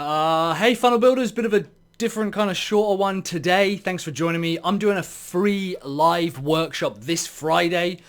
Hey funnel builders, bit of a different kind of shorter one today. Thanks for joining me. I'm doing a free live workshop this Friday.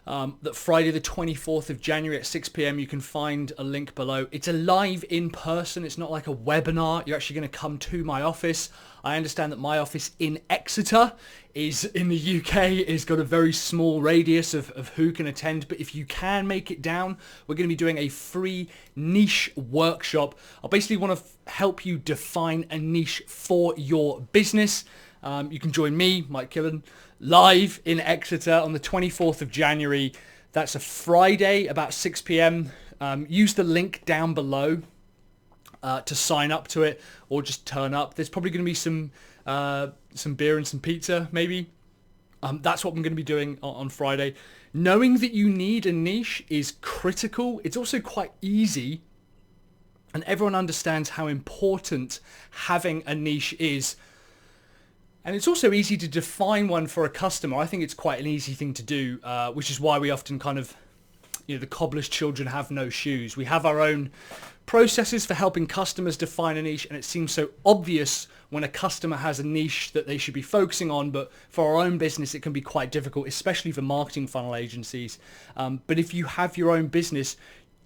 That Friday the 24th of January at 6 p.m. You can find a link below. It's a live in person. It's not like a webinar. You're actually going to come to my office. I understand that my office in Exeter is in the UK is got a very small radius of who can attend. But if you can make it down, we're going to be doing a free niche workshop. I basically want to help you define a niche for your business. You can join me, Mike Killen, live in Exeter on the 24th of January. That's a Friday, about 6 p.m. Use the link down below to sign up to it, or just turn up. There's probably going to be some beer and some pizza, maybe. That's what I'm going to be doing on Friday. Knowing that you need a niche is critical. It's also quite easy, and everyone understands how important having a niche is. And it's also easy to define one for a customer. I think it's quite an easy thing to do, which is why we often kind of, the cobbler's children have no shoes. We have our own processes for helping customers define a niche, and it seems so obvious when a customer has a niche that they should be focusing on, but for our own business it can be quite difficult, especially for marketing funnel agencies. But if you have your own business,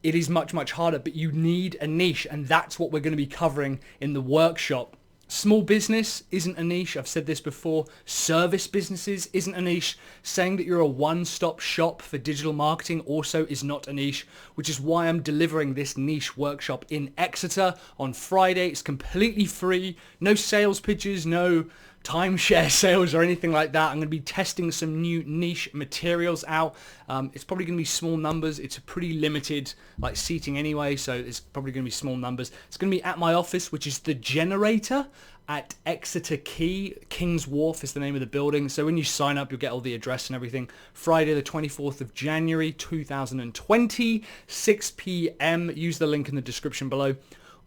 it is much, much harder, but you need a niche, and that's what we're going to be covering in the workshop. Small business isn't a niche. I've said this before. Service businesses isn't a niche. Saying that you're a one-stop shop for digital marketing also is not a niche, which is why I'm delivering this niche workshop in Exeter on Friday. It's completely free. No sales pitches, no timeshare sales or anything like that. I'm going to be testing some new niche materials out. It's probably going to be small numbers. It's a pretty limited seating anyway, so it's probably going to be small numbers. It's going to be at my office, which is the Generator at Exeter Quay. King's Warf is the name of the building. So when you sign up, you'll get all the address and everything. Friday the 24th of January 2020, 6 p.m. Use the link in the description below.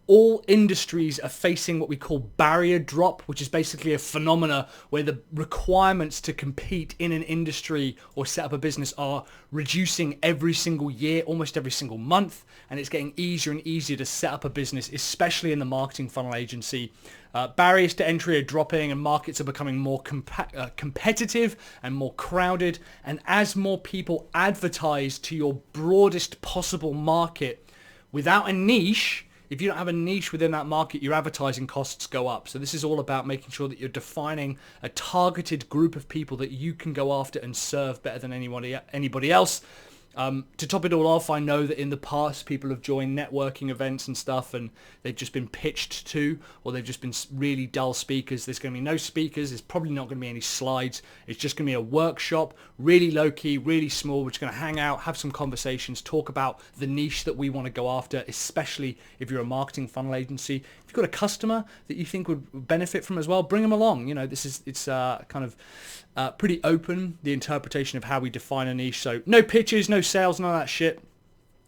All industries are facing what we call barrier drop, which is basically a phenomena where the requirements to compete in an industry or set up a business are reducing every single year, almost every single month, and it's getting easier and easier to set up a business, especially in the marketing funnel agency. Barriers to entry are dropping, and markets are becoming more competitive and more crowded, and as more people advertise to your broadest possible market without a niche, if you don't have a niche within that market, your advertising costs go up. So this is all about making sure that you're defining a targeted group of people that you can go after and serve better than anybody else. To top it all off, I know that in the past people have joined networking events and stuff, and they've just been pitched to, or they've just been really dull speakers. There's going to be no speakers. There's probably not going to be any slides. It's just going to be a workshop, really low key, really small. We're just going to hang out, have some conversations, talk about the niche that we want to go after, especially if you're a marketing funnel agency. If you've got a customer that you think would benefit from as well, bring them along. It's kind of pretty open, the interpretation of how we define a niche. So no pitches, no sales, none of that shit.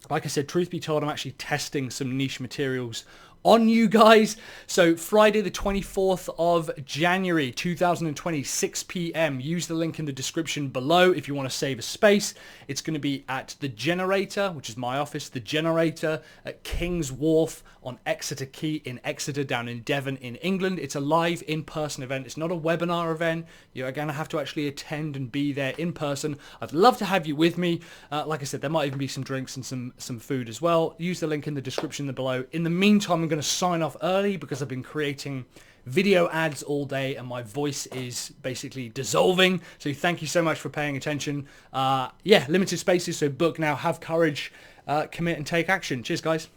Like I said, truth be told, I'm actually testing some niche materials on you guys. So Friday the 24th of January 2020, 6 p.m. Use the link in the description below if you want to save a space. It's going to be at the Generator, which is my office, the Generator at King's Wharf on Exeter Quay in Exeter, down in Devon in England. It's a live in-person event. It's not a webinar event. You're going to have to actually attend and be there in person. I'd love to have you with me. Like I said, there might even be some drinks and some food as well. Use the link in the description below. In the meantime, I'm going to sign off early because I've been creating video ads all day and my voice is basically dissolving. So thank you so much for paying attention. Limited spaces, so book now, have courage, commit and take action. Cheers guys.